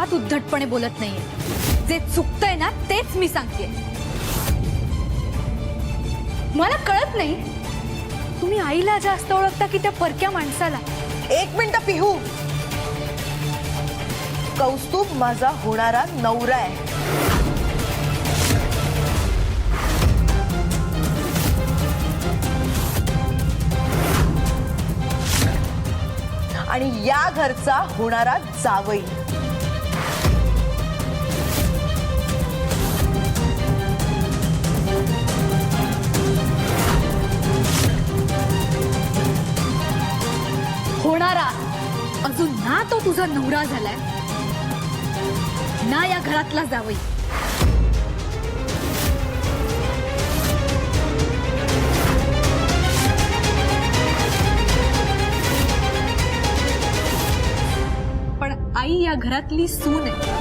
अजिबात उद्धटपणे बोलत नाहीये। जे चुकतंय ना तेच मी सांगते। मला कळत नाही तुम्ही आईला जास्त ओळखता की त्या परक्या माणसाला। एक मिनिट पिहू, कौस्तुभ माझा होणारा नवरा आहे। आणि या घरचा होणारा जावई। होणारा अजून ना तो तुझा नवरा झालाय ना या घरातला जावई। पण आई या घरातली सून आहे।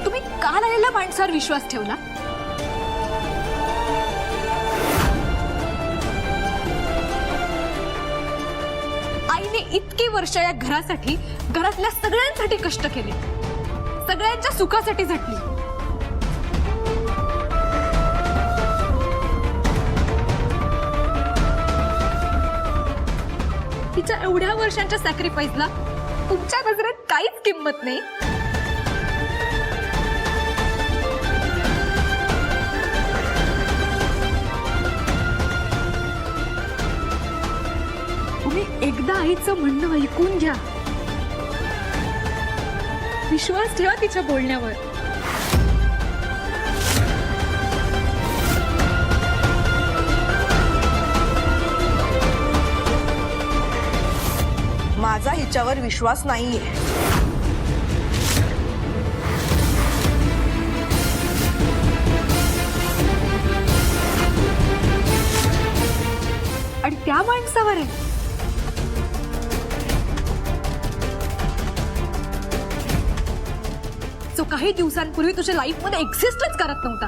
तुम्ही काल आलेल्या माणसावर विश्वास ठेवला? आईने इतकी वर्ष या घरासाठी, घरातल्या सगळ्यांसाठी कष्ट केले, सगळ्यांच्या सुखासाठी झटली। तिच्या एवढ्या वर्षांच्या सॅक्रिफाईसला तुमच्या नजरेत काहीच किंमत नाही। तुम्ही एकदा आईचं म्हणणं ऐकून घ्या, विश्वास ठेवा तिच्या बोलण्यावर। माझा हिच्यावर विश्वास नाहीये। आणि त्या माणसावर आहे जो काही दिवसांपूर्वी तुझ्या लाईफ मध्ये एक्झिस्टच करत नव्हता।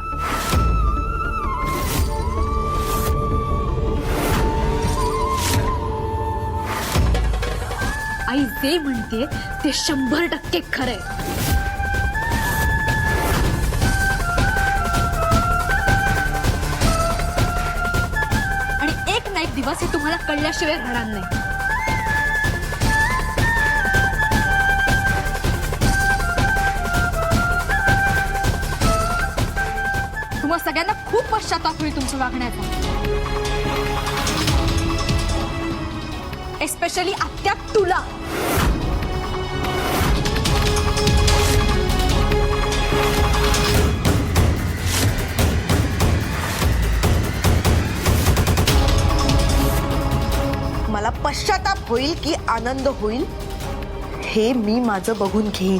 आई जे म्हणते ते 100% खरंय। आणि एक ना एक दिवस हे तुम्हाला कळल्याशिवाय राहणार नाही। तुम्हा सगळ्यांना खूप पश्चाताप होईल तुमच्या वागण्याचा, एस्पेशली आत्या तुला। मला पश्चाताप होईल की आनंद होईल हे मी माझं बघून घेईन।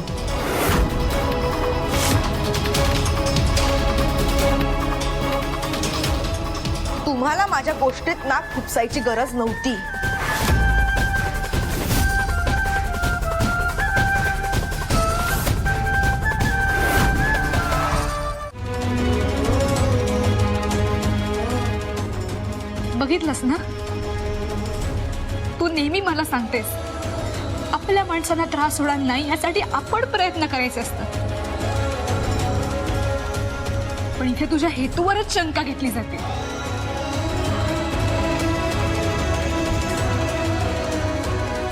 तुम्हाला माझ्या गोष्टीत नाक खुपसायची गरज नव्हती। बघितलंस ना, तू नेहमी मला सांगतेस आपल्या माणसांना त्रास होणार नाही यासाठी आपण प्रयत्न करायचे असतात, पण इथे तुझ्या हेतूवरच शंका घेतली जाते।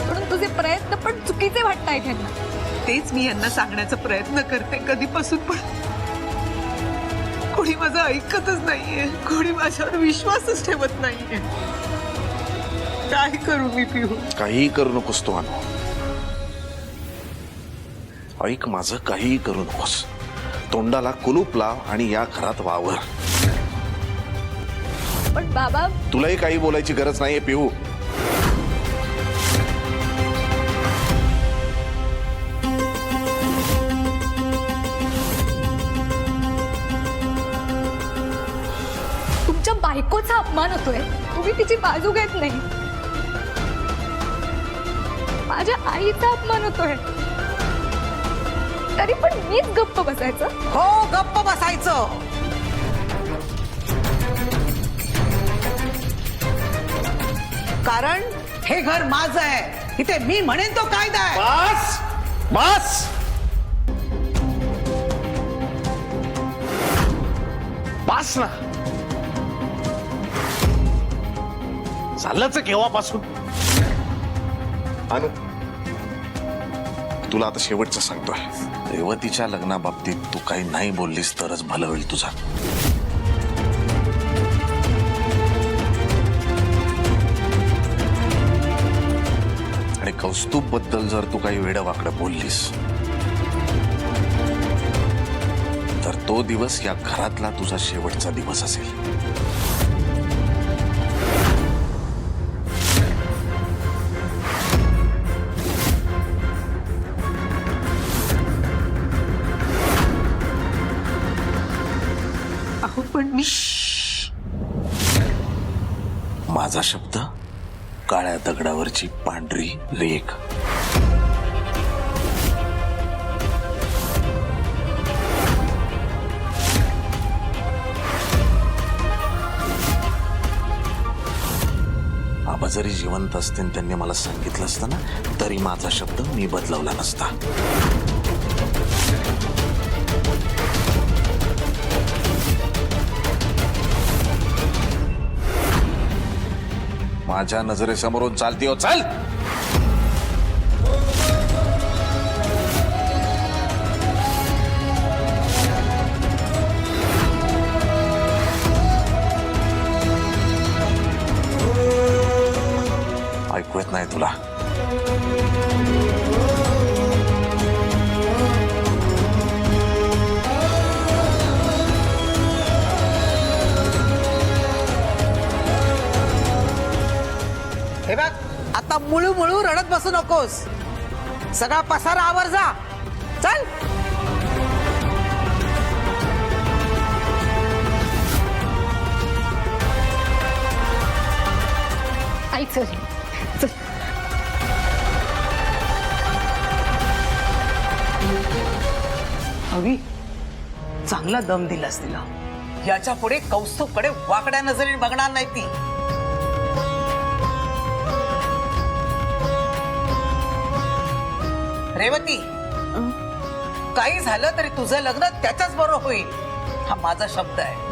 म्हणून तुझे प्रयत्न पण चुकीचे वाटतायत यांना। तेच मी यांना सांगण्याचा प्रयत्न करते कधीपासून, पण कोणी माझं ऐकतच नाहीये, कोणी माझ्यावर विश्वासच ठेवत नाहीये। काय करू मी पिहू? काही करू नकोस तू अनु, ऐक माझं, काही करू नकोस। तोंडाला कुलूप लाव आणि या घरात वावर। पण बाबा, तुलाही काही बोलायची गरज नाहीये पिहू। तुमच्या बायकोचा अपमान होतोय, तुम्ही तिची बाजू घेत नाही। माझ्या आईचा अपमान होतोय, तरी पण मीच गप्प बसायचं? हो, गप्प बसायचं। कारण हे घर माझं आहे, इथे मी म्हणेन तो कायदा आहे. बस बस बस ना. चाललंच केव्हापासून. अनु, तुला आता शेवटचं सांगतोय, रेवतीच्या लग्नाबाबतीत तू काही नाही बोललीस तरच भलं होईल तुझा. आणि कौस्तुभ बद्दल जर तू काही वेडवाकडं बोललीस तर तो दिवस या घरातला तुझा शेवटचा दिवस असेल. अहो पण मी माझा शब्द काळ्या दगडावरची पांढरी रेख. आबा जरी जिवंत असते आणि त्यांनी मला सांगितलं असतं ना तरी माझा शब्द मी बदलवला नसता. माझ्या नजरेसमोरून चालती हो, चाल. ऐकू येत नाही तुला. हे बघ, आता मुळू मुळू रडत बसू नकोस. सगळा पसारा आवर जा. चल. आई चल चल. हवी चांगला दम दिलास तिला. याच्या पुढे कौस्तुभकडे वाकड्या नजरेने बघणार नाही ती. रेवती, काही झालं तरी तुझं लग्न त्याच्याच बरोबर होईल, हा माझा शब्द आहे.